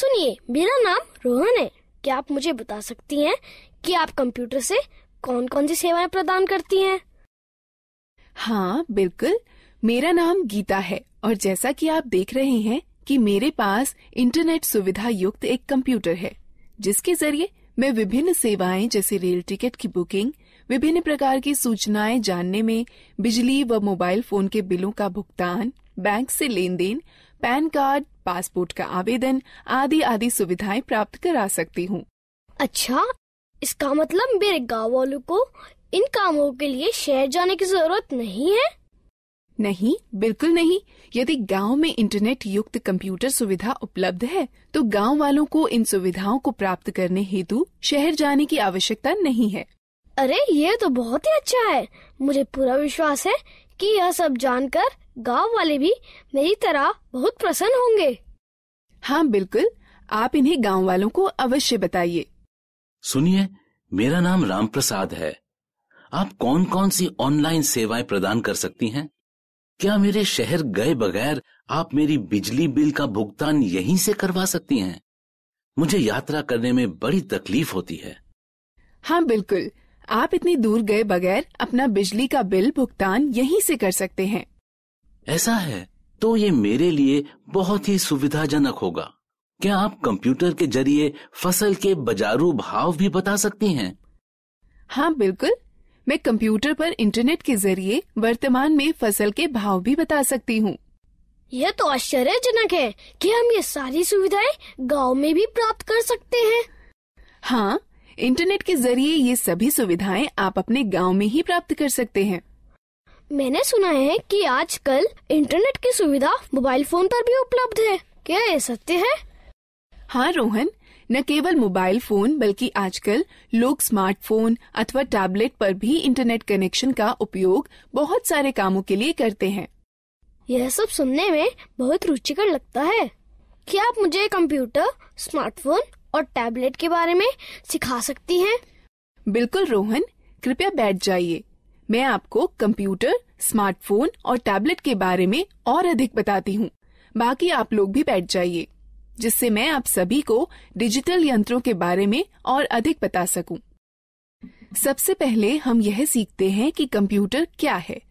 सुनिए, मेरा नाम रोहन है। क्या आप मुझे बता सकती हैं कि आप कंप्यूटर से कौन कौन सी सेवाएं प्रदान करती हैं? हाँ बिल्कुल, मेरा नाम गीता है और जैसा कि आप देख रहे हैं कि मेरे पास इंटरनेट सुविधा युक्त एक कंप्यूटर है, जिसके जरिए मैं विभिन्न सेवाएं जैसे रेल टिकट की बुकिंग, विभिन्न प्रकार की सूचनाएं जानने में, बिजली व मोबाइल फोन के बिलों का भुगतान, बैंक से लेन देन, पैन कार्ड, पासपोर्ट का आवेदन आदि आदि सुविधाएं प्राप्त करा सकती हूँ। अच्छा, इसका मतलब मेरे गाँव वालों को इन कामों के लिए शहर जाने की जरूरत नहीं है? नहीं, बिल्कुल नहीं। यदि गांव में इंटरनेट युक्त कंप्यूटर सुविधा उपलब्ध है, तो गांव वालों को इन सुविधाओं को प्राप्त करने हेतु शहर जाने की आवश्यकता नहीं है। अरे, ये तो बहुत ही अच्छा है। मुझे पूरा विश्वास है कि यह सब जानकर गांव वाले भी मेरी तरह बहुत प्रसन्न होंगे। हाँ बिल्कुल, आप इन्हें गांव वालों को अवश्य बताइए। सुनिए, मेरा नाम राम प्रसाद है। आप कौन कौन सी ऑनलाइन सेवाएं प्रदान कर सकती हैं? क्या मेरे शहर गए बगैर आप मेरी बिजली बिल का भुगतान यहीं से करवा सकती हैं? मुझे यात्रा करने में बड़ी तकलीफ होती है। हाँ बिल्कुल, आप इतनी दूर गए बगैर अपना बिजली का बिल भुगतान यहीं से कर सकते हैं। ऐसा है तो ये मेरे लिए बहुत ही सुविधाजनक होगा। क्या आप कंप्यूटर के जरिए फसल के बाजारू भाव भी बता सकती हैं? हाँ बिल्कुल, मैं कंप्यूटर पर इंटरनेट के जरिए वर्तमान में फसल के भाव भी बता सकती हूँ। यह तो आश्चर्यजनक है कि हम ये सारी सुविधाएं गांव में भी प्राप्त कर सकते हैं। हाँ, इंटरनेट के जरिए ये सभी सुविधाएं आप अपने गांव में ही प्राप्त कर सकते हैं। मैंने सुना है कि आजकल इंटरनेट की सुविधा मोबाइल फोन पर भी उपलब्ध है। क्या ये सत्य है? हाँ रोहन, न केवल मोबाइल फोन बल्कि आजकल लोग स्मार्टफोन अथवा टैबलेट पर भी इंटरनेट कनेक्शन का उपयोग बहुत सारे कामों के लिए करते हैं। यह सब सुनने में बहुत रुचिकर लगता है। क्या आप मुझे कंप्यूटर, स्मार्टफोन और टैबलेट के बारे में सिखा सकती हैं? बिल्कुल रोहन, कृपया बैठ जाइए। मैं आपको कंप्यूटर, स्मार्टफोन और टैबलेट के बारे में और अधिक बताती हूँ। बाकी आप लोग भी बैठ जाइए, जिससे मैं आप सभी को डिजिटल यंत्रों के बारे में और अधिक बता सकूं। सबसे पहले हम यह सीखते हैं कि कंप्यूटर क्या है।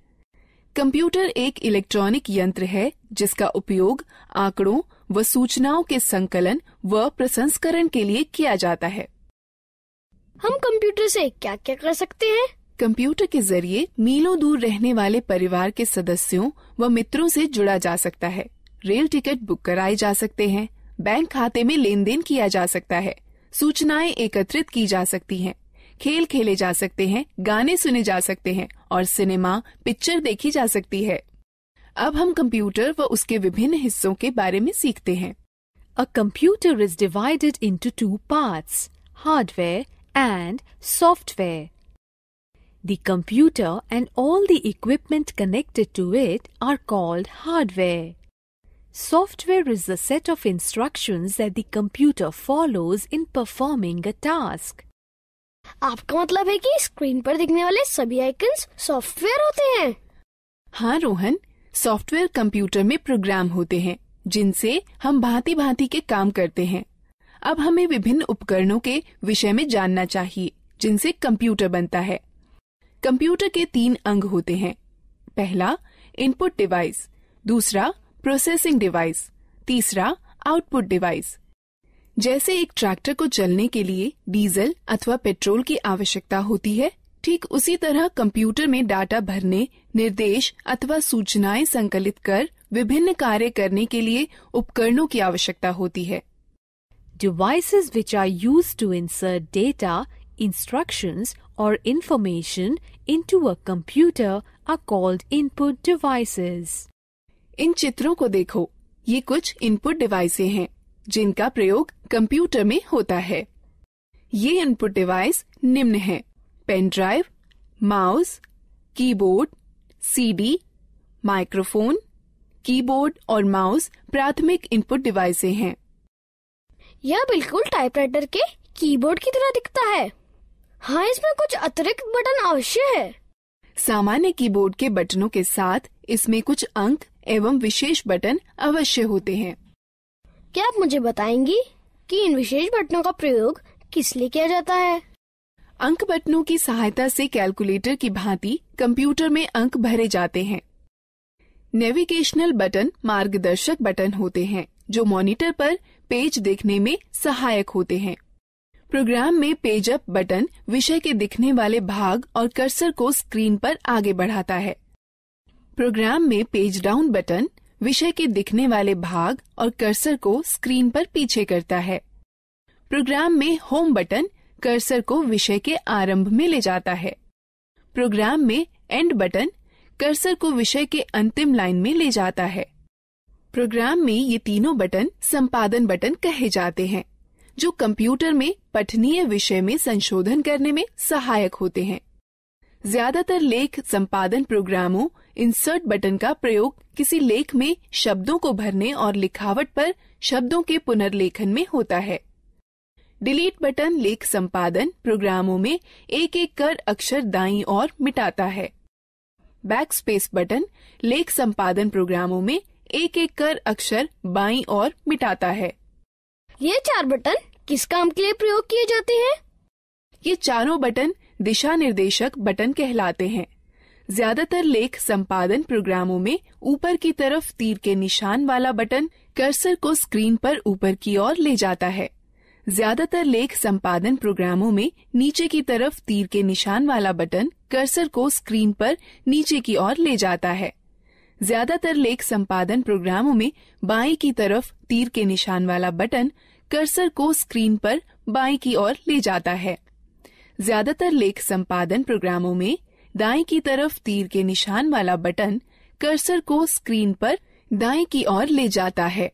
कंप्यूटर एक इलेक्ट्रॉनिक यंत्र है जिसका उपयोग आंकड़ों व सूचनाओं के संकलन व प्रसंस्करण के लिए किया जाता है। हम कंप्यूटर से क्या क्या कर सकते हैं? कंप्यूटर के जरिए मीलों दूर रहने वाले परिवार के सदस्यों व मित्रों से जुड़ा जा सकता है। रेल टिकट बुक कराए जा सकते हैं, बैंक खाते में लेन देन किया जा सकता है, सूचनाएं एकत्रित की जा सकती हैं, खेल खेले जा सकते हैं, गाने सुने जा सकते हैं और सिनेमा पिक्चर देखी जा सकती है। अब हम कंप्यूटर व उसके विभिन्न हिस्सों के बारे में सीखते हैं। A computer is divided into two parts, hardware and software. The computer and all the equipment connected to it are called hardware. Software is the set of instructions that the computer follows in performing a task. आपका मतलब है कि screen पर दिखने वाले सभी icons software होते हैं? हाँ रोहन, सॉफ्टवेयर कंप्यूटर में प्रोग्राम होते हैं जिनसे हम भांति भांति के काम करते हैं। अब हमें विभिन्न उपकरणों के विषय में जानना चाहिए जिनसे कंप्यूटर बनता है। कंप्यूटर के 3 अंग होते हैं। पहला इनपुट डिवाइस, दूसरा प्रोसेसिंग डिवाइस, तीसरा आउटपुट डिवाइस। जैसे एक ट्रैक्टर को चलने के लिए डीजल अथवा पेट्रोल की आवश्यकता होती है, ठीक उसी तरह कंप्यूटर में डाटा भरने, निर्देश अथवा सूचनाएं संकलित कर विभिन्न कार्य करने के लिए उपकरणों की आवश्यकता होती है। Devices which are used to insert data, instructions or information into a computer are called input devices. इन चित्रों को देखो, ये कुछ इनपुट डिवाइसें हैं जिनका प्रयोग कंप्यूटर में होता है। ये इनपुट डिवाइस निम्न हैं: pen drive, mouse, keyboard, CD, microphone. Keyboard और माउस प्राथमिक इनपुट डिवाइसें हैं। यह बिल्कुल टाइपराइटर के कीबोर्ड की तरह दिखता है। हाँ, इसमें कुछ अतिरिक्त बटन अवश्य है। सामान्य कीबोर्ड के बटनों के साथ इसमें कुछ अंक एवं विशेष बटन अवश्य होते हैं। क्या आप मुझे बताएंगी कि इन विशेष बटनों का प्रयोग किस लिए किया जाता है? अंक बटनों की सहायता से कैलकुलेटर की भांति कंप्यूटर में अंक भरे जाते हैं। नेविगेशनल बटन मार्गदर्शक बटन होते हैं जो मॉनिटर पर पेज देखने में सहायक होते हैं। प्रोग्राम में पेज अप बटन विषय के दिखने वाले भाग और कर्सर को स्क्रीन पर आगे बढ़ाता है। प्रोग्राम में पेज डाउन बटन विषय के दिखने वाले भाग और कर्सर को स्क्रीन पर पीछे करता है। प्रोग्राम में होम बटन कर्सर को विषय के आरंभ में ले जाता है। प्रोग्राम में एंड बटन कर्सर को विषय के अंतिम लाइन में ले जाता है। प्रोग्राम में ये तीनों बटन संपादन बटन कहे जाते हैं जो कंप्यूटर में पठनीय विषय में संशोधन करने में सहायक होते हैं। ज्यादातर लेख संपादन प्रोग्रामों इंसर्ट बटन का प्रयोग किसी लेख में शब्दों को भरने और लिखावट पर शब्दों के पुनर्लेखन में होता है। डिलीट बटन लेख संपादन प्रोग्रामों में एक एक कर अक्षर दाईं ओर मिटाता है। बैकस्पेस बटन लेख संपादन प्रोग्रामों में एक एक कर अक्षर बाईं ओर मिटाता है। ये 4 बटन किस काम के लिए प्रयोग किए जाते हैं? ये चारों बटन दिशा निर्देशक बटन कहलाते हैं। ज्यादातर लेख संपादन प्रोग्रामों में ऊपर की तरफ तीर के निशान वाला बटन कर्सर को स्क्रीन पर ऊपर की ओर ले जाता है। ज्यादातर लेख संपादन प्रोग्रामों में नीचे की तरफ तीर के निशान वाला बटन कर्सर को स्क्रीन पर नीचे की ओर ले जाता है। ज्यादातर लेख संपादन प्रोग्रामों में बाएं की तरफ तीर के निशान वाला बटन कर्सर को स्क्रीन पर बाएं की ओर ले जाता है। ज्यादातर लेख संपादन प्रोग्रामों में दाएं की तरफ तीर के निशान वाला बटन कर्सर को स्क्रीन पर दाएं की ओर ले जाता है।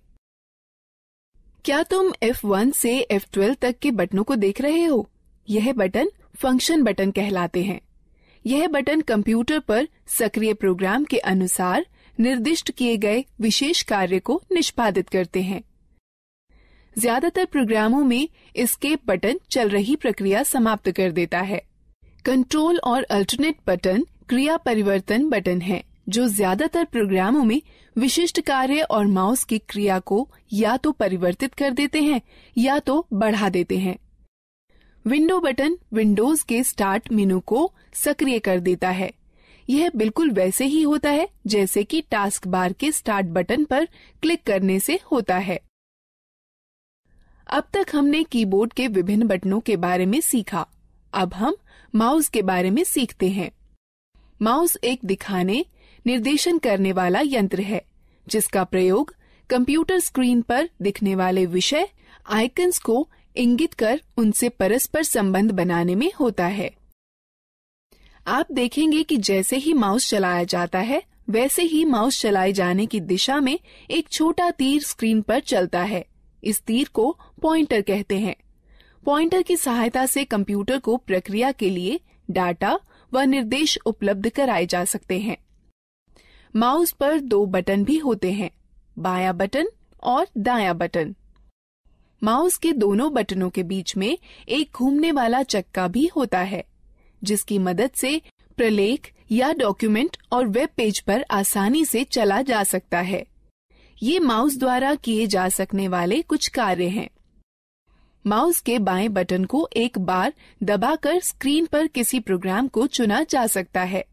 क्या तुम F1 से F12 तक के बटनों को देख रहे हो? यह बटन फंक्शन बटन कहलाते हैं। यह बटन कंप्यूटर पर सक्रिय प्रोग्राम के अनुसार निर्दिष्ट किए गए विशेष कार्य को निष्पादित करते हैं। ज्यादातर प्रोग्रामों में एस्केप बटन चल रही प्रक्रिया समाप्त कर देता है। कंट्रोल और अल्टरनेट बटन क्रिया परिवर्तन बटन हैं, जो ज्यादातर प्रोग्रामों में विशिष्ट कार्य और माउस की क्रिया को या तो परिवर्तित कर देते हैं या तो बढ़ा देते हैं। विंडो बटन विंडोज के स्टार्ट मेनू को सक्रिय कर देता है। यह बिल्कुल वैसे ही होता है जैसे कि टास्क बार के स्टार्ट बटन पर क्लिक करने से होता है। अब तक हमने कीबोर्ड के विभिन्न बटनों के बारे में सीखा। अब हम माउस के बारे में सीखते हैं। माउस एक दिखाने, निर्देशन करने वाला यंत्र है जिसका प्रयोग कंप्यूटर स्क्रीन पर दिखने वाले विषय आइकन्स को इंगित कर उनसे परस्पर संबंध बनाने में होता है। आप देखेंगे कि जैसे ही माउस चलाया जाता है वैसे ही माउस चलाए जाने की दिशा में एक छोटा तीर स्क्रीन पर चलता है। इस तीर को पॉइंटर कहते हैं। पॉइंटर की सहायता से कंप्यूटर को प्रक्रिया के लिए डाटा व निर्देश उपलब्ध कराए जा सकते हैं। माउस पर 2 बटन भी होते हैं, बायां बटन और दायां बटन। माउस के दोनों बटनों के बीच में एक घूमने वाला चक्का भी होता है, जिसकी मदद से प्रलेख या डॉक्यूमेंट और वेब पेज पर आसानी से चला जा सकता है। ये माउस द्वारा किए जा सकने वाले कुछ कार्य हैं। माउस के बाएं बटन को एक बार दबाकर स्क्रीन पर किसी प्रोग्राम को चुना जा सकता है।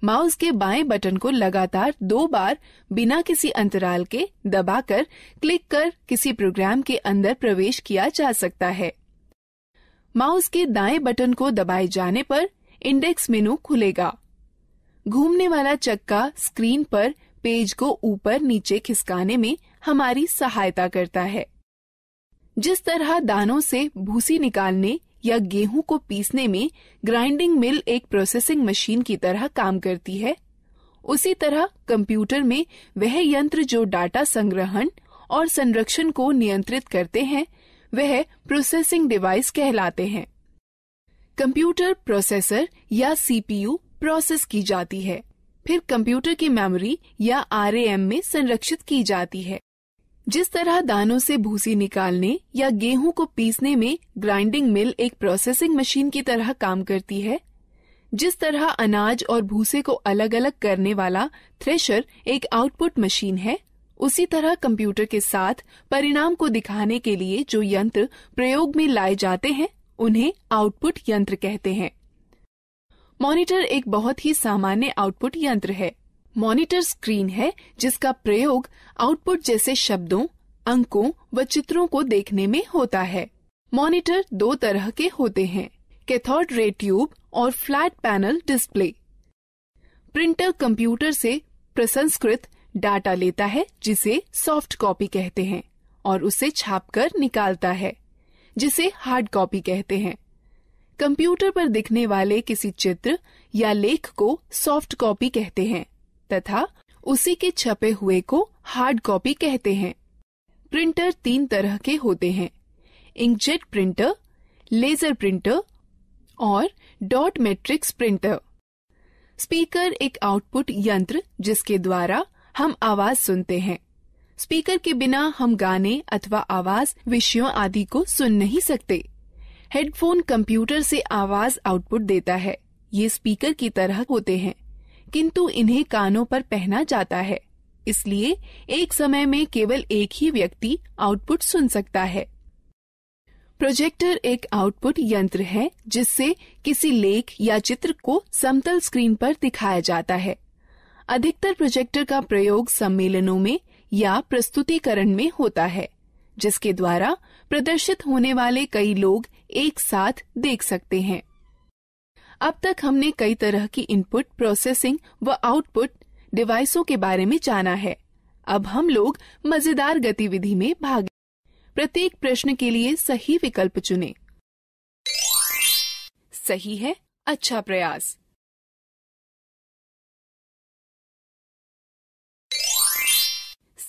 माउस के बाएं बटन को लगातार 2 बार बिना किसी अंतराल के दबाकर क्लिक कर किसी प्रोग्राम के अंदर प्रवेश किया जा सकता है। माउस के दाएं बटन को दबाए जाने पर इंडेक्स मेनू खुलेगा। घूमने वाला चक्का स्क्रीन पर पेज को ऊपर नीचे खिसकाने में हमारी सहायता करता है। जिस तरह दानों से भूसी निकालने या गेहूं को पीसने में ग्राइंडिंग मिल एक प्रोसेसिंग मशीन की तरह काम करती है, उसी तरह कंप्यूटर में वह यंत्र जो डाटा संग्रहण और संरक्षण को नियंत्रित करते हैं वह प्रोसेसिंग डिवाइस कहलाते हैं। कंप्यूटर प्रोसेसर या सीपीयू प्रोसेस की जाती है, फिर कंप्यूटर की मेमोरी या आरएएम में संरक्षित की जाती है। जिस तरह दानों से भूसी निकालने या गेहूं को पीसने में ग्राइंडिंग मिल एक प्रोसेसिंग मशीन की तरह काम करती है, जिस तरह अनाज और भूसे को अलग अलग करने वाला थ्रेशर एक आउटपुट मशीन है, उसी तरह कंप्यूटर के साथ परिणाम को दिखाने के लिए जो यंत्र प्रयोग में लाए जाते हैं उन्हें आउटपुट यंत्र कहते हैं। मॉनिटर एक बहुत ही सामान्य आउटपुट यंत्र है। मॉनिटर स्क्रीन है जिसका प्रयोग आउटपुट जैसे शब्दों, अंकों व चित्रों को देखने में होता है। मॉनिटर दो तरह के होते हैं, कैथोड रे ट्यूब और flat panel display. Printer computer से प्रसंस्कृत डाटा लेता है जिसे सॉफ्ट कॉपी कहते हैं और उसे छापकर निकालता है जिसे हार्ड कॉपी कहते हैं। कंप्यूटर पर दिखने वाले किसी चित्र या लेख को सॉफ्ट कॉपी कहते हैं तथा उसी के छपे हुए को हार्ड कॉपी कहते हैं। प्रिंटर तीन तरह के होते हैं, इंकजेट प्रिंटर, लेजर प्रिंटर और डॉट मैट्रिक्स प्रिंटर। स्पीकर एक आउटपुट यंत्र जिसके द्वारा हम आवाज सुनते हैं। स्पीकर के बिना हम गाने अथवा आवाज विषयों आदि को सुन नहीं सकते। हेडफोन कंप्यूटर से आवाज आउटपुट देता है। ये स्पीकर की तरह होते हैं किंतु इन्हें कानों पर पहना जाता है, इसलिए एक समय में केवल एक ही व्यक्ति आउटपुट सुन सकता है। प्रोजेक्टर एक आउटपुट यंत्र है जिससे किसी लेख या चित्र को समतल स्क्रीन पर दिखाया जाता है। अधिकतर प्रोजेक्टर का प्रयोग सम्मेलनों में या प्रस्तुतिकरण में होता है जिसके द्वारा प्रदर्शित होने वाले कई लोग एक साथ देख सकते हैं। अब तक हमने कई तरह की इनपुट प्रोसेसिंग व आउटपुट डिवाइसों के बारे में जाना है। अब हम लोग मजेदार गतिविधि में भाग। प्रत्येक प्रश्न के लिए सही विकल्प चुनें। सही है, अच्छा प्रयास।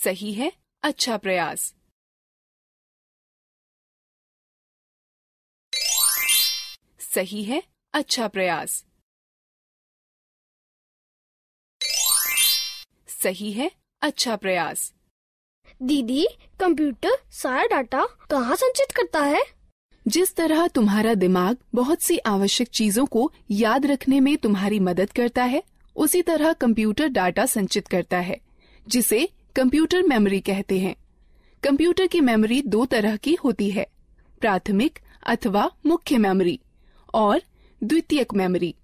सही है, अच्छा प्रयास। सही है, अच्छा प्रयास। सही है, अच्छा प्रयास। दीदी, कंप्यूटर सारा डाटा कहाँ संचित करता है? जिस तरह तुम्हारा दिमाग बहुत सी आवश्यक चीजों को याद रखने में तुम्हारी मदद करता है, उसी तरह कंप्यूटर डाटा संचित करता है जिसे कंप्यूटर मेमोरी कहते हैं। कंप्यूटर की मेमोरी दो तरह की होती है, प्राथमिक अथवा मुख्य मेमोरी और द्वितीयक मेमोरी।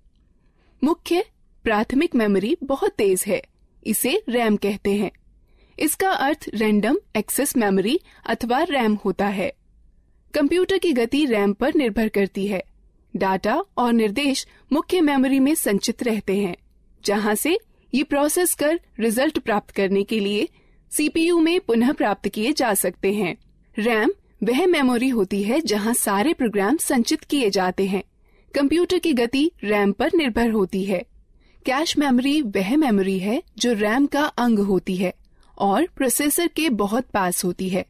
मुख्य प्राथमिक मेमोरी बहुत तेज है, इसे रैम कहते हैं। इसका अर्थ रैंडम एक्सेस मेमोरी अथवा रैम होता है। कंप्यूटर की गति रैम पर निर्भर करती है। डाटा और निर्देश मुख्य मेमोरी में संचित रहते हैं, जहां से ये प्रोसेस कर रिजल्ट प्राप्त करने के लिए सीपीयू में पुनः प्राप्त किए जा सकते हैं। रैम वह मेमोरी होती है जहां सारे प्रोग्राम संचित किए जाते हैं। कंप्यूटर की गति रैम पर निर्भर होती है। कैश मेमोरी वह मेमोरी है जो रैम का अंग होती है और प्रोसेसर के बहुत पास होती है।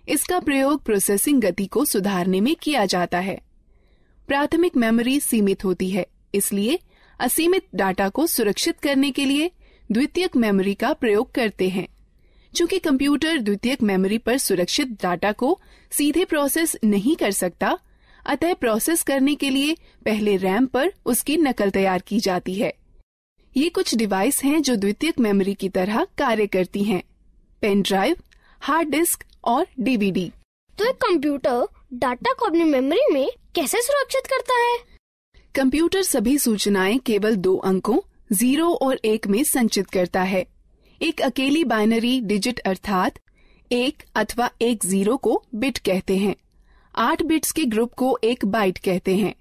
इसका प्रयोग प्रोसेसिंग गति को सुधारने में किया जाता है। प्राथमिक मेमोरी सीमित होती है, इसलिए असीमित डाटा को सुरक्षित करने के लिए द्वितीयक मेमोरी का प्रयोग करते हैं। चूंकि कंप्यूटर द्वितीयक मेमोरी पर सुरक्षित डाटा को सीधे प्रोसेस नहीं कर सकता, अतः प्रोसेस करने के लिए पहले रैम पर उसकी नकल तैयार की जाती है। ये कुछ डिवाइस हैं जो द्वितीयक मेमोरी की तरह कार्य करती हैं, पेन ड्राइव, हार्ड डिस्क और डीवीडी। तो एक कंप्यूटर डाटा को अपनी मेमोरी में कैसे सुरक्षित करता है? कंप्यूटर सभी सूचनाएं केवल दो अंकों 0 और 1 में संचित करता है। एक अकेली बाइनरी डिजिट अर्थात 1 अथवा 1 0 को बिट कहते हैं। 8 बिट्स के ग्रुप को एक बाइट कहते हैं।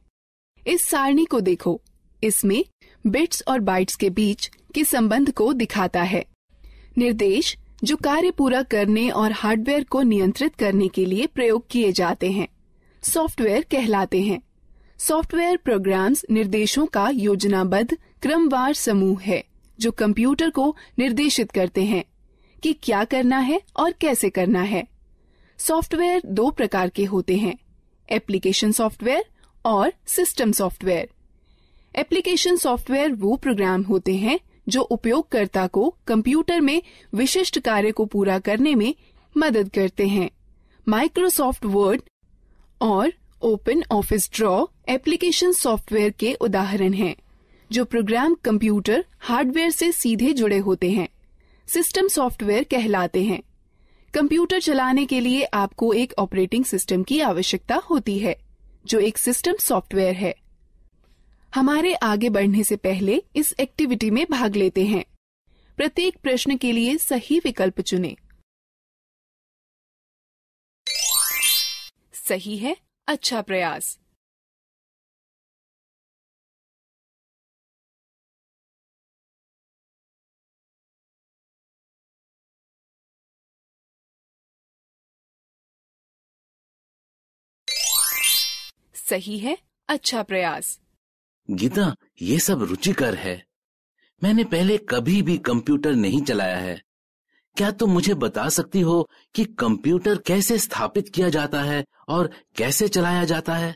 इस सारणी को देखो, इसमें बिट्स और बाइट्स के बीच के संबंध को दिखाता है। निर्देश जो कार्य पूरा करने और हार्डवेयर को नियंत्रित करने के लिए प्रयोग किए जाते हैं, सॉफ्टवेयर कहलाते हैं। सॉफ्टवेयर प्रोग्राम्स निर्देशों का योजनाबद्ध क्रमवार समूह है जो कंप्यूटर को निर्देशित करते हैं कि क्या करना है और कैसे करना है। सॉफ्टवेयर दो प्रकार के होते हैं, एप्लीकेशन सॉफ्टवेयर और सिस्टम सॉफ्टवेयर। एप्लीकेशन सॉफ्टवेयर वो प्रोग्राम होते हैं जो उपयोगकर्ता को कंप्यूटर में विशिष्ट कार्य को पूरा करने में मदद करते हैं। माइक्रोसॉफ्ट वर्ड और open office draw application software के उदाहरण हैं, जो प्रोग्राम कंप्यूटर हार्डवेयर से सीधे जुड़े होते हैं। सिस्टम सॉफ्टवेयर कहलाते हैं। कंप्यूटर चलाने के लिए आपको एक ऑपरेटिंग सिस्टम की आवश्यकता होती है, जो एक सिस्टम सॉफ्टवेयर है। हमारे आगे बढ़ने से पहले इस एक्टिविटी में भाग लेते हैं। प्रत्येक प्रश्न के लिए सही विकल्प चुनें। सही है, अच्छा प्रयास। सही है, अच्छा प्रयास। गीता, ये सब रुचिकर है। मैंने पहले कभी भी कंप्यूटर नहीं चलाया है। क्या तुम मुझे बता सकती हो कि कंप्यूटर कैसे स्थापित किया जाता है और कैसे चलाया जाता है?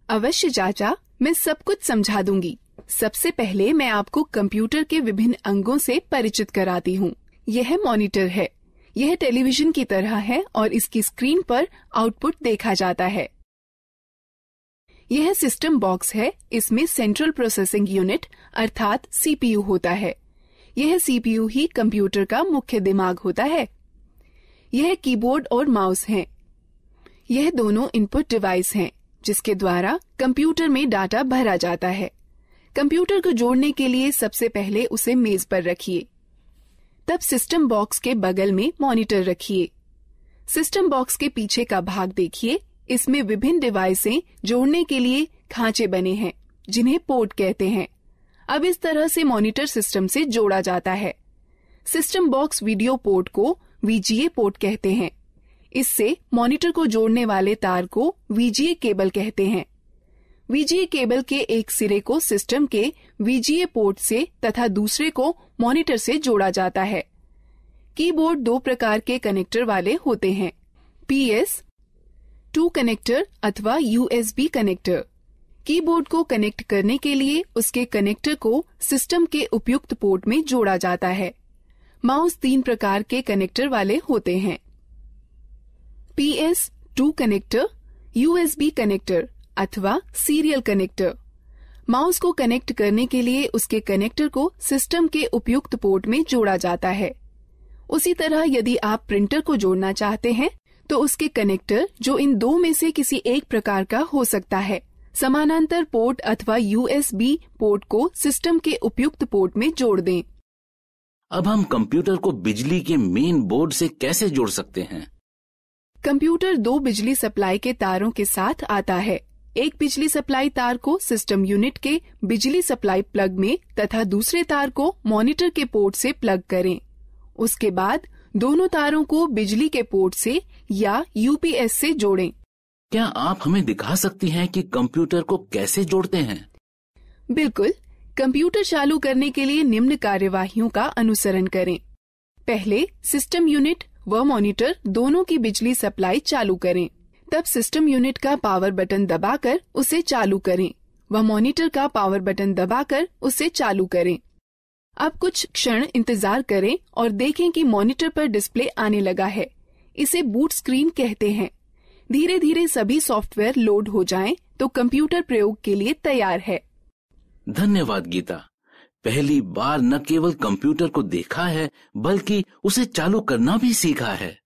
अवश्य चाचा, मैं सब कुछ समझा दूंगी। सबसे पहले मैं आपको कंप्यूटर के विभिन्न अंगों से परिचित कराती हूँ। यह मॉनिटर है। यह टेलीविजन की तरह है और इसकी स्क्रीन पर आउटपुट देखा जाता है। यह सिस्टम बॉक्स है। इसमें सेंट्रल प्रोसेसिंग यूनिट अर्थात सीपीयू होता है। यह सीपीयू ही कंप्यूटर का मुख्य दिमाग होता है। यह कीबोर्ड और माउस हैं। यह दोनों इनपुट डिवाइस हैं, जिसके द्वारा कंप्यूटर में डाटा भरा जाता है। कंप्यूटर को जोड़ने के लिए सबसे पहले उसे मेज पर रखिए। तब सिस्टम बॉक्स के बगल में मॉनिटर रखिए। सिस्टम बॉक्स के पीछे का भाग देखिए। इसमें विभिन्न डिवाइसें जोड़ने के लिए खांचे बने हैं, जिन्हें पोर्ट कहते हैं। अब इस तरह से मॉनिटर सिस्टम से जोड़ा जाता है। सिस्टम बॉक्स वीडियो पोर्ट को वीजीए पोर्ट कहते हैं। इससे मॉनिटर को जोड़ने वाले तार को वीजीए केबल कहते हैं। वीजीए केबल के एक सिरे को सिस्टम के वीजीए पोर्ट से तथा दूसरे को मॉनिटर से जोड़ा जाता है। कीबोर्ड दो प्रकार के कनेक्टर वाले होते हैं, PS2 कनेक्टर अथवा USB कनेक्टर। कीबोर्ड को कनेक्ट करने के लिए उसके कनेक्टर को सिस्टम के उपयुक्त पोर्ट में जोड़ा जाता है। माउस 3 प्रकार के कनेक्टर वाले होते हैं, PS2 कनेक्टर, USB कनेक्टर अथवा सीरियल कनेक्टर। माउस को कनेक्ट करने के लिए उसके कनेक्टर को सिस्टम के उपयुक्त पोर्ट में जोड़ा जाता है। उसी तरह यदि आप प्रिंटर को जोड़ना चाहते हैं तो उसके कनेक्टर, जो इन दो में से किसी एक प्रकार का हो सकता है, समानांतर पोर्ट अथवा USB पोर्ट को सिस्टम के उपयुक्त पोर्ट में जोड़ दें। अब हम कंप्यूटर को बिजली के मेन बोर्ड से कैसे जोड़ सकते हैं? कंप्यूटर 2 बिजली सप्लाई के तारों के साथ आता है। एक बिजली सप्लाई तार को सिस्टम यूनिट के बिजली सप्लाई प्लग में तथा दूसरे तार को मॉनिटर के पोर्ट से प्लग करें। उसके बाद दोनों तारों को बिजली के पोर्ट से या UPS से जोड़ें। क्या आप हमें दिखा सकती हैं कि कंप्यूटर को कैसे जोड़ते हैं? बिल्कुल। कंप्यूटर चालू करने के लिए निम्न कार्यवाहियों का अनुसरण करें। पहले सिस्टम यूनिट व मॉनिटर दोनों की बिजली सप्लाई चालू करें। तब सिस्टम यूनिट का पावर बटन दबाकर उसे चालू करें व मॉनिटर का पावर बटन दबाकर उसे चालू करें। अब कुछ क्षण इंतजार करें और देखें कि मॉनिटर पर डिस्प्ले आने लगा है। इसे बूट स्क्रीन कहते हैं। धीरे धीरे सभी सॉफ्टवेयर लोड हो जाएं तो कंप्यूटर प्रयोग के लिए तैयार है। धन्यवाद गीता। पहली बार न केवल कंप्यूटर को देखा है बल्कि उसे चालू करना भी सीखा है।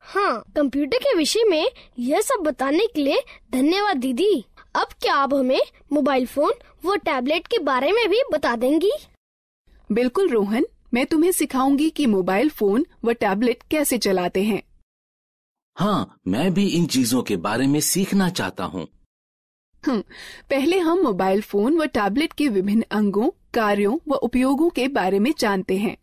हाँ, कंप्यूटर के विषय में यह सब बताने के लिए धन्यवाद दीदी। अब क्या आप हमें मोबाइल फोन व टैबलेट के बारे में भी बता देंगी? बिल्कुल रोहन, मैं तुम्हें सिखाऊंगी कि मोबाइल फोन व टैबलेट कैसे चलाते हैं। हाँ, मैं भी इन चीजों के बारे में सीखना चाहता हूँ। पहले हम मोबाइल फोन व टैबलेट के विभिन्न अंगों, कार्यों व उपयोगों के बारे में जानते हैं।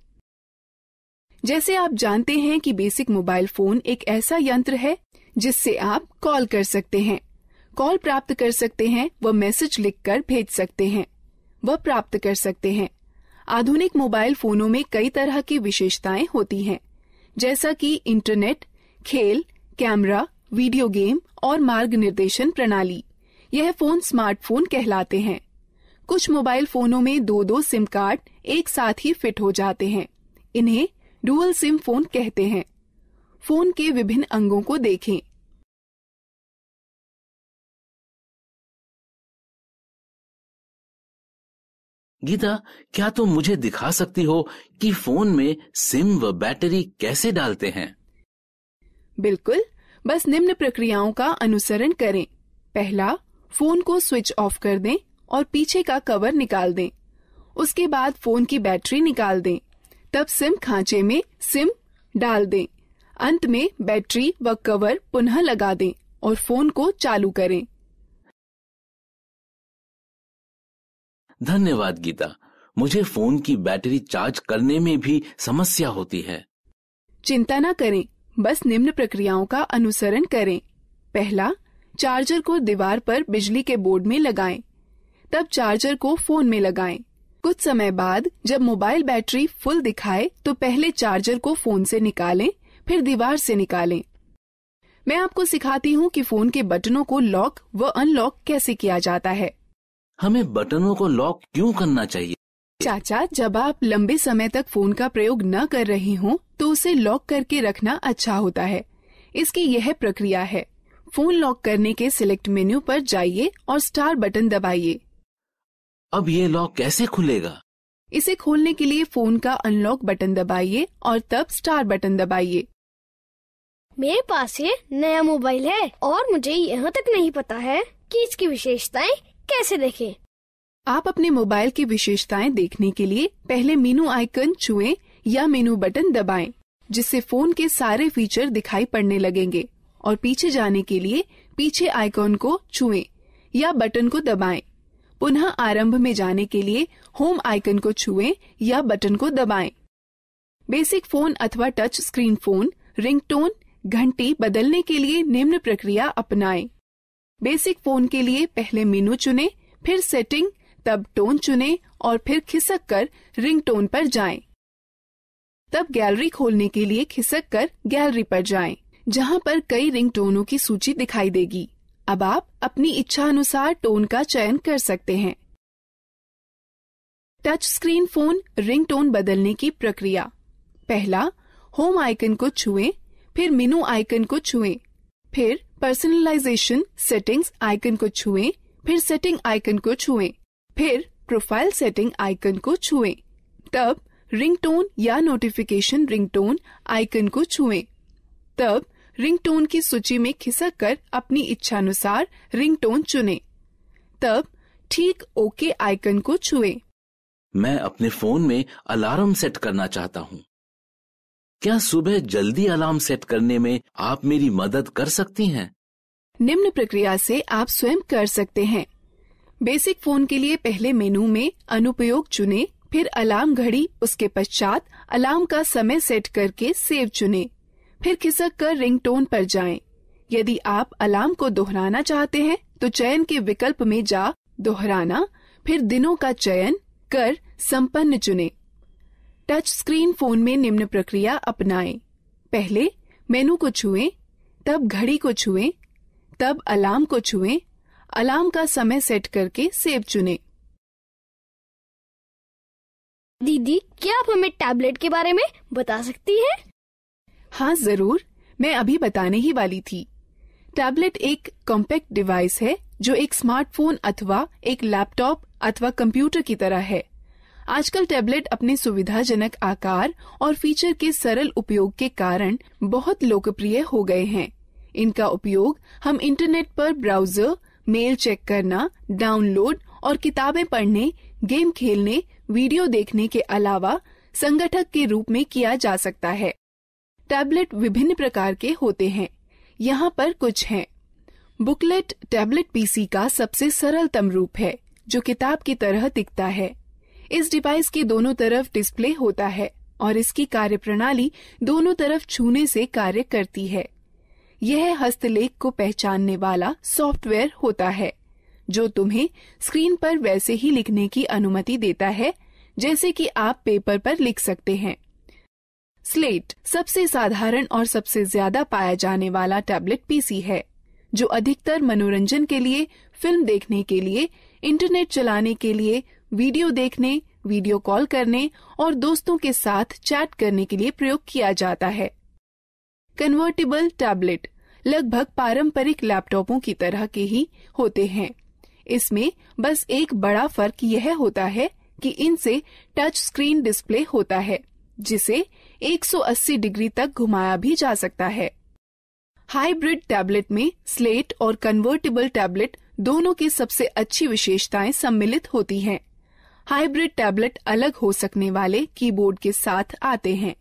जैसे आप जानते हैं कि बेसिक मोबाइल फोन एक ऐसा यंत्र है जिससे आप कॉल कर सकते हैं, कॉल प्राप्त कर सकते हैं व मैसेज लिखकर भेज सकते हैं व प्राप्त कर सकते हैं। आधुनिक मोबाइल फोनों में कई तरह की विशेषताएं होती हैं, जैसा कि इंटरनेट, खेल, कैमरा, वीडियो गेम और मार्ग निर्देशन प्रणाली। यह फोन स्मार्टफोन कहलाते हैं। कुछ मोबाइल फोनों में 2-2 सिम कार्ड एक साथ ही फिट हो जाते हैं। इन्हें डुअल सिम फोन कहते हैं। फोन के विभिन्न अंगों को देखें। गीता, क्या तुम मुझे दिखा सकती हो कि फोन में सिम व बैटरी कैसे डालते हैं? बिल्कुल, बस निम्न प्रक्रियाओं का अनुसरण करें। पहला, फोन को स्विच ऑफ कर दें और पीछे का कवर निकाल दें। उसके बाद फोन की बैटरी निकाल दें। तब सिम खांचे में सिम डाल दें। अंत में बैटरी व कवर पुनः लगा दें और फोन को चालू करें। धन्यवाद गीता, मुझे फोन की बैटरी चार्ज करने में भी समस्या होती है। चिंता न करें, बस निम्न प्रक्रियाओं का अनुसरण करें। पहला, चार्जर को दीवार पर बिजली के बोर्ड में लगाएं। तब चार्जर को फोन में लगाएं। कुछ समय बाद जब मोबाइल बैटरी फुल दिखाए तो पहले चार्जर को फोन से निकालें, फिर दीवार से निकालें। मैं आपको सिखाती हूँ कि फोन के बटनों को लॉक व अनलॉक कैसे किया जाता है। हमें बटनों को लॉक क्यों करना चाहिए? चाचा, जब आप लंबे समय तक फोन का प्रयोग न कर रही हों तो उसे लॉक करके रखना अच्छा होता है। इसकी यह प्रक्रिया है। फोन लॉक करने के सिलेक्ट मेन्यू पर जाइए और स्टार बटन दबाइए। अब ये लॉक कैसे खुलेगा? इसे खोलने के लिए फोन का अनलॉक बटन दबाइए और तब स्टार बटन दबाइए। मेरे पास ये नया मोबाइल है और मुझे यहाँ तक नहीं पता है कि इसकी विशेषताएं कैसे देखें। आप अपने मोबाइल की विशेषताएं देखने के लिए पहले मेनू आइकन छुएं या मेनू बटन दबाएं, जिससे फोन के सारे फीचर दिखाई पड़ने लगेंगे। और पीछे जाने के लिए पीछे आइकन को छुएं या बटन को दबाएं। पुनः आरंभ में जाने के लिए होम आइकन को छुएं या बटन को दबाएं। बेसिक फोन अथवा टच स्क्रीन फोन रिंगटोन घंटी बदलने के लिए निम्न प्रक्रिया अपनाएं। बेसिक फोन के लिए पहले मेनू चुनें, फिर सेटिंग, तब टोन चुनें और फिर खिसक कर रिंगटोन पर जाएं। तब गैलरी खोलने के लिए खिसक कर गैलरी पर जाएं, जहां पर कई रिंगटोनों की सूची दिखाई देगी। अब आप अपनी इच्छा अनुसार टोन का चयन कर सकते हैं। टच स्क्रीन फोन रिंगटोन बदलने की प्रक्रिया। पहला, होम आइकन को छुएं, फिर मेनू आइकन को छुएं, फिर पर्सनलाइजेशन सेटिंग्स आइकन को छुएं, फिर सेटिंग आइकन को छुएं, फिर प्रोफाइल सेटिंग आइकन को छुएं। तब रिंगटोन या नोटिफिकेशन रिंगटोन आइकन को छुएं। तब रिंगटोन की सूची में खिसक कर अपनी इच्छानुसार रिंगटोन चुनें। तब ठीक ओके आइकन को छुएं। मैं अपने फोन में अलार्म सेट करना चाहता हूँ। क्या सुबह जल्दी अलार्म सेट करने में आप मेरी मदद कर सकती हैं? निम्न प्रक्रिया से आप स्वयं कर सकते हैं। बेसिक फोन के लिए पहले मेनू में अनुपयोग चुनें, फिर अलार्म घड़ी, उसके पश्चात अलार्म का समय सेट करके सेव चुनें, फिर खिसक कर रिंगटोन पर जाएं। यदि आप अलार्म को दोहराना चाहते हैं तो चयन के विकल्प में जा दोहराना, फिर दिनों का चयन कर संपन्न चुनें। टच स्क्रीन फोन में निम्न प्रक्रिया अपनाएं। पहले मेनू को छुएं, तब घड़ी को छुएं, तब अलार्म को छुएं, अलार्म का समय सेट करके सेव चुनें। दीदी, क्या आप हमें टैबलेट के बारे में बता सकती हैं? हाँ जरूर, मैं अभी बताने ही वाली थी। टैबलेट एक कॉम्पैक्ट डिवाइस है जो एक स्मार्टफोन अथवा एक लैपटॉप अथवा कंप्यूटर की तरह है। आजकल टैबलेट अपने सुविधाजनक आकार और फीचर के सरल उपयोग के कारण बहुत लोकप्रिय हो गए हैं। इनका उपयोग हम इंटरनेट पर ब्राउजर, मेल चेक करना, डाउनलोड और किताबें पढ़ने, गेम खेलने, वीडियो देखने के अलावा संगठक के रूप में किया जा सकता है। टैबलेट विभिन्न प्रकार के होते हैं। यहाँ पर कुछ हैं। बुकलेट टैबलेट पीसी का सबसे सरलतम रूप है, जो किताब की तरह दिखता है। इस डिवाइस के दोनों तरफ डिस्प्ले होता है और इसकी कार्यप्रणाली दोनों तरफ छूने से कार्य करती है। यह हस्तलेख को पहचानने वाला सॉफ्टवेयर होता है, जो तुम्हें स्क्रीन पर वैसे ही लिखने की अनुमति देता है जैसे कि आप पेपर पर लिख सकते हैं। स्लेट सबसे साधारण और सबसे ज्यादा पाया जाने वाला टैबलेट पीसी है, जो अधिकतर मनोरंजन के लिए, फिल्म देखने के लिए, इंटरनेट चलाने के लिए, वीडियो देखने, वीडियो कॉल करने और दोस्तों के साथ चैट करने के लिए प्रयोग किया जाता है। कन्वर्टेबल टैबलेट लगभग पारंपरिक लैपटॉपों की तरह के ही होते हैं। इसमें बस एक बड़ा फर्क यह होता है कि इनसे टच स्क्रीन डिस्प्ले होता है, जिसे 180 डिग्री तक घुमाया भी जा सकता है। हाइब्रिड टैबलेट में स्लेट और कन्वर्टेबल टैबलेट दोनों की सबसे अच्छी विशेषताएं सम्मिलित होती हैं। हाइब्रिड टैबलेट अलग हो सकने वाले कीबोर्ड के साथ आते हैं,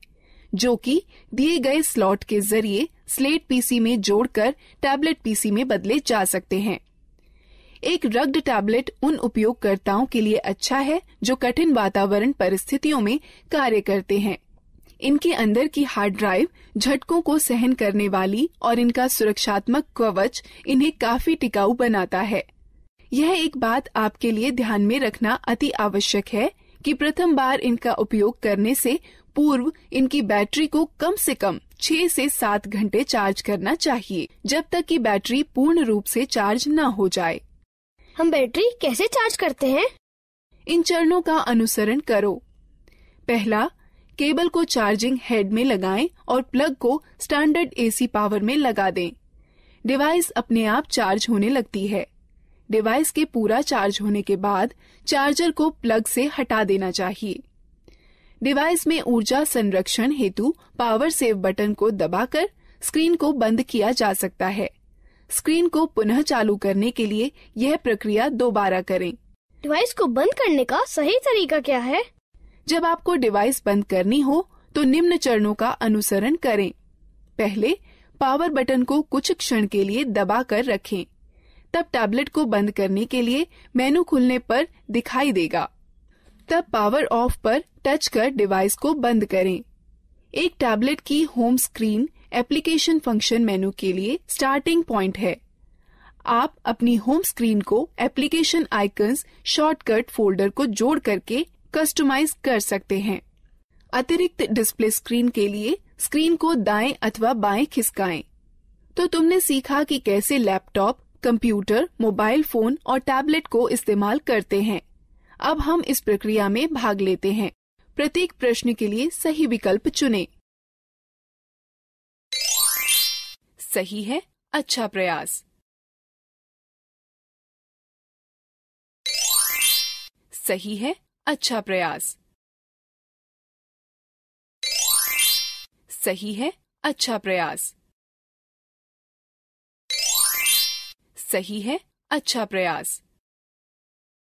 जो कि दिए गए स्लॉट के जरिए स्लेट पीसी में जोड़कर टैबलेट पीसी में बदले जा सकते हैं। एक रग्ड टैबलेट उन उपयोगकर्ताओं के लिए अच्छा है जो कठिन वातावरण परिस्थितियों में कार्य करते हैं। इनके अंदर की हार्ड ड्राइव झटकों को सहन करने वाली और इनका सुरक्षात्मक कवच इन्हें काफी टिकाऊ बनाता है। यह एक बात आपके लिए ध्यान में रखना अति आवश्यक है कि प्रथम बार इनका उपयोग करने से पूर्व इनकी बैटरी को कम से कम 6 से 7 घंटे चार्ज करना चाहिए, जब तक कि बैटरी पूर्ण रूप से चार्ज न हो जाए। हम बैटरी कैसे चार्ज करते हैं? इन चरणों का अनुसरण करो। पहला, केबल को चार्जिंग हेड में लगाएं और प्लग को स्टैंडर्ड एसी पावर में लगा दें। डिवाइस अपने आप चार्ज होने लगती है। डिवाइस के पूरा चार्ज होने के बाद चार्जर को प्लग से हटा देना चाहिए। डिवाइस में ऊर्जा संरक्षण हेतु पावर सेव बटन को दबाकर स्क्रीन को बंद किया जा सकता है। स्क्रीन को पुनः चालू करने के लिए यह प्रक्रिया दोबारा करें। डिवाइस को बंद करने का सही तरीका क्या है? जब आपको डिवाइस बंद करनी हो तो निम्न चरणों का अनुसरण करें। पहले, पावर बटन को कुछ क्षण के लिए दबा कर रखें। तब टैबलेट को बंद करने के लिए मेनू खुलने पर दिखाई देगा। तब पावर ऑफ पर टच कर डिवाइस को बंद करें। एक टैबलेट की होम स्क्रीन एप्लीकेशन फंक्शन मेनू के लिए स्टार्टिंग पॉइंट है। आप अपनी होम स्क्रीन को एप्लीकेशन आइकन्स शॉर्टकट फोल्डर को जोड़ करके कस्टमाइज कर सकते हैं। अतिरिक्त डिस्प्ले स्क्रीन के लिए स्क्रीन को दाएं अथवा बाएं खिसकाएं। तो तुमने सीखा कि कैसे लैपटॉप, कंप्यूटर, मोबाइल फोन और टैबलेट को इस्तेमाल करते हैं। अब हम इस प्रक्रिया में भाग लेते हैं। प्रत्येक प्रश्न के लिए सही विकल्प चुनें। सही है, अच्छा प्रयास। सही है, अच्छा प्रयास। सही है, अच्छा प्रयास। सही है, अच्छा प्रयास।